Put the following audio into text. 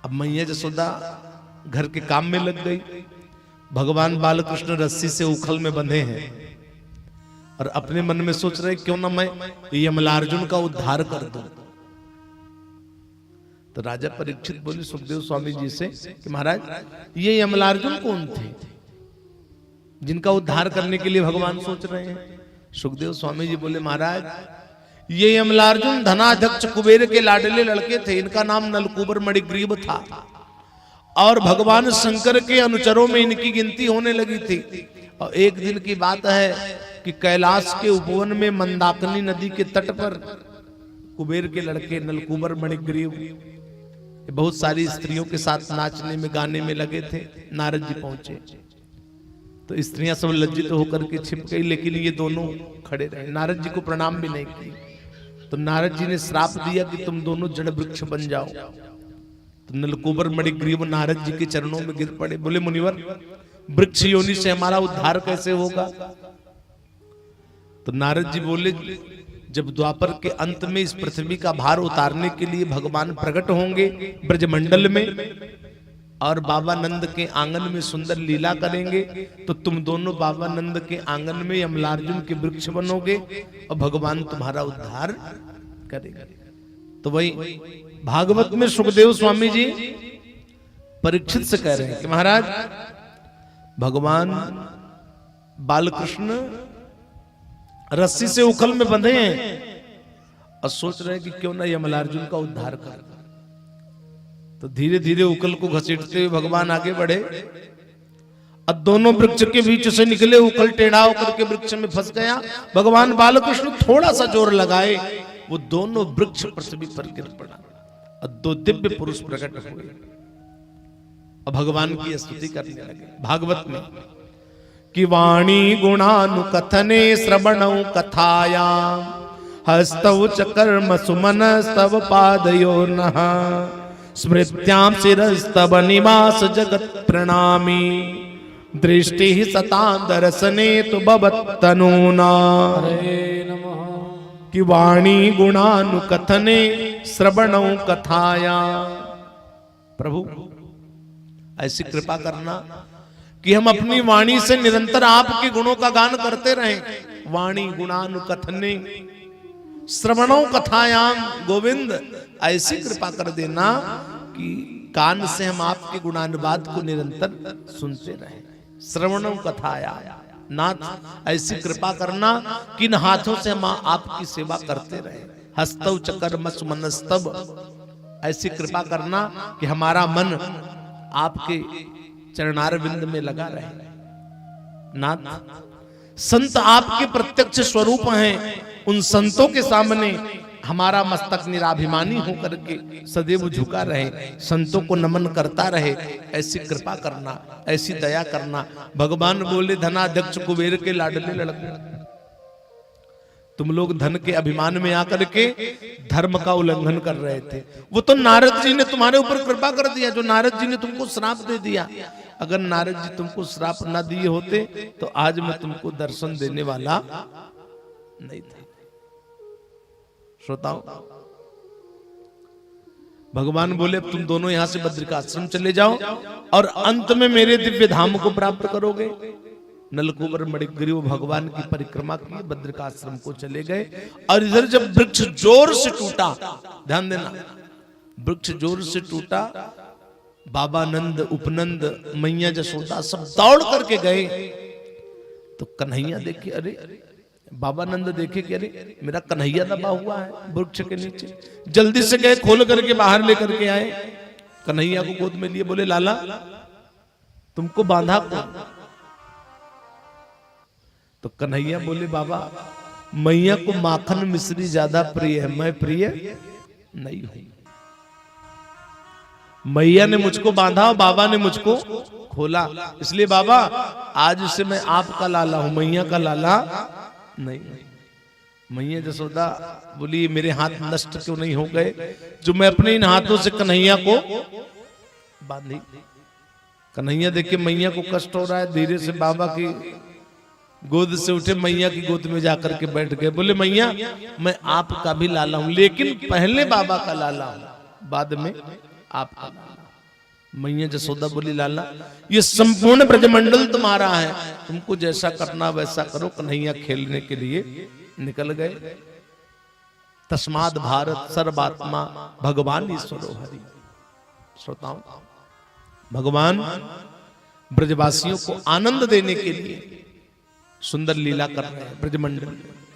अब मैया जसोदा घर के काम में लग गई। भगवान बालकृष्ण रस्सी से उखल में बंधे हैं और अपने मन में सोच रहे क्यों ना मैं यमलार्जुन का उद्धार कर दूं। तो राजा परीक्षित बोले सुखदेव स्वामी जी से कि महाराज ये यमलार्जुन कौन थे जिनका उद्धार करने के लिए भगवान सोच रहे हैं। सुखदेव स्वामी जी बोले महाराज ये यमलार्जुन धनाध्यक्ष कुबेर के लाडले लड़के थे, इनका नाम नलकूबर मणिग्रीव था और भगवान शंकर के अनुचरों में इनकी गिनती होने लगी थी। और एक दिन की बात है कि कैलाश के उपवन में मंदाकिनी नदी के तट पर कुबेर के लड़के नलकूबर मणिग्रीव बहुत सारी स्त्रियों के साथ नाचने में गाने में लगे थे। नारद जी पहुंचे तो स्त्रियां सब लज्जित होकर के छिप गई, लेकिन ये दोनों खड़े रहे। नारद जी को प्रणाम भी नहीं किए। तो नारद जी ने श्राप दिया कि तुम दोनों जड़ वृक्ष बन जाओ। तो नलकूबर मणिग्रीव नारद जी के चरणों में गिर पड़े, बोले मुनिवर वृक्ष योनि से हमारा उद्धार कैसे होगा। तो नारद जी बोले जब द्वापर के अंत में इस पृथ्वी का भार उतारने के लिए भगवान प्रकट होंगे ब्रजमंडल में और बाबा नंद के आंगन में सुंदर लीला करेंगे, तो तुम दोनों बाबा नंद के आंगन में यमलार्जुन के वृक्ष बनोगे और भगवान तुम्हारा उद्धार करेंगे। तो वही भागवत में सुखदेव स्वामी जी परीक्षित से कह रहे हैं कि महाराज भगवान बालकृष्ण रस्सी से उखल में बंधे हैं और सोच रहे हैं कि क्यों ना यमलार्जुन का उद्धार कर। तो धीरे धीरे उखल को घसीटते हुए भगवान आगे बढ़े और दोनों वृक्ष के बीच से निकले। उखल टेढ़ा होकर के वृक्ष में फंस गया। भगवान बालकृष्ण थोड़ा सा जोर लगाए, वो दोनों वृक्ष पृथ्वी पर गिर पड़ा और दो दिव्य पुरुष प्रकट हुए और भगवान की स्तुति करने लगे। भागवत में कि वाणी गुणानुकथने श्रवणौ कथायां हस्तौ च कर्म सुमन स्तव पादयोर्नः स्मृत्यां शिरस्तव निवास जगत प्रणामी दृष्टि सतां दर्शने तु भवत्तनूना। कि वाणी गुणानुकथने श्रवणौ कथायां, प्रभु ऐसी कृपा करना कि हम अपनी वाणी से निरंतर आपके गुणों का गान करते रहें। वाणी गुणानुकथने श्रवणों कथायाम, गोविंद ऐसी कृपा कर देना कि कान से हम आपके गुणानुवाद को निरंतर सुनते रहें। श्रवणों कथायाम, नाथ ऐसी कृपा करना कि इन हाथों से हम आपकी सेवा करते रहें। हस्तौ च कर्म सुमनस्तव, ऐसी कृपा करना कि हमारा मन आपके चरणारविंद में लगा रहे। नाथ संत आपके प्रत्यक्ष स्वरूप हैं, उन संतों के सामने हमारा मस्तक निराभिमानी होकर के सदैव झुका रहे, संतों को नमन करता रहे। ऐसी कृपा करना, ऐसी दया करना। भगवान बोले धनाध्यक्ष कुबेर के लाडले लड़के, तुम लोग धन के अभिमान में आकर के धर्म का उल्लंघन कर रहे थे। वो तो नारद जी ने तुम्हारे ऊपर कृपा कर दिया, जो नारद जी ने तुमको श्राप दे दिया। अगर नारद जी तुमको श्राप ना दिए होते तो आज मैं तुमको दर्शन देने वाला नहीं था। श्रोताओं, भगवान बोले अब तुम दोनों यहां से बद्रिकाश्रम चले जाओ और अंत में मेरे दिव्य धाम को प्राप्त करोगे। नलकूबर मणिग्रीव भगवान की परिक्रमा की, बद्रिकाश्रम को चले गए। और इधर जब वृक्ष जोर से टूटा, ध्यान देना, वृक्ष जोर से टूटा, बाबा नंद, उपनंद, मैया जसोदा सब दौड़ करके गए। तो कन्हैया देखे, अरे बाबा नंद देखे कि अरे मेरा कन्हैया दबा हुआ है वृक्ष के नीचे। जल्दी से गए, खोल करके बाहर लेकर के आए, कन्हैया को गोद में लिए। बोले लाला तुमको बांधा कौन? तो कन्हैया बोले बाबा मैया को माखन मिश्री ज्यादा प्रिय है, मैं प्रिय नहीं हूं। मैया ने मुझको बांधा, बाबा ने मुझको खोला, इसलिए बाबा आज से मैं आपका लाला हूं, मैया का लाला नहीं। मैया जसोदा बोली मेरे हाथ नष्ट क्यों नहीं हो गए जो मैं अपने इन हाथों से कन्हैया को बांधी। कन्हैया देखे मैया को कष्ट हो रहा है, धीरे से बाबा की गोद से उठे, मैया की गोद में जाकर के बैठ गए। बोले मैया मैं आपका भी लाला हूं, लेकिन पहले बाबा का लाला हूं, बाद में आपका लाला। मैया जसोदा बोली लाला ये संपूर्ण ब्रजमंडल तुम्हारा है, तुमको जैसा करना वैसा करो। कन्हैया खेलने के लिए निकल गए। तस्माद भारत सर्वात्मा भगवान ईश्वरो हरि। श्रोताओं, भगवान ब्रजवासियों को आनंद देने के लिए सुंदर लीला कर रहे हैं ब्रजमंडल में।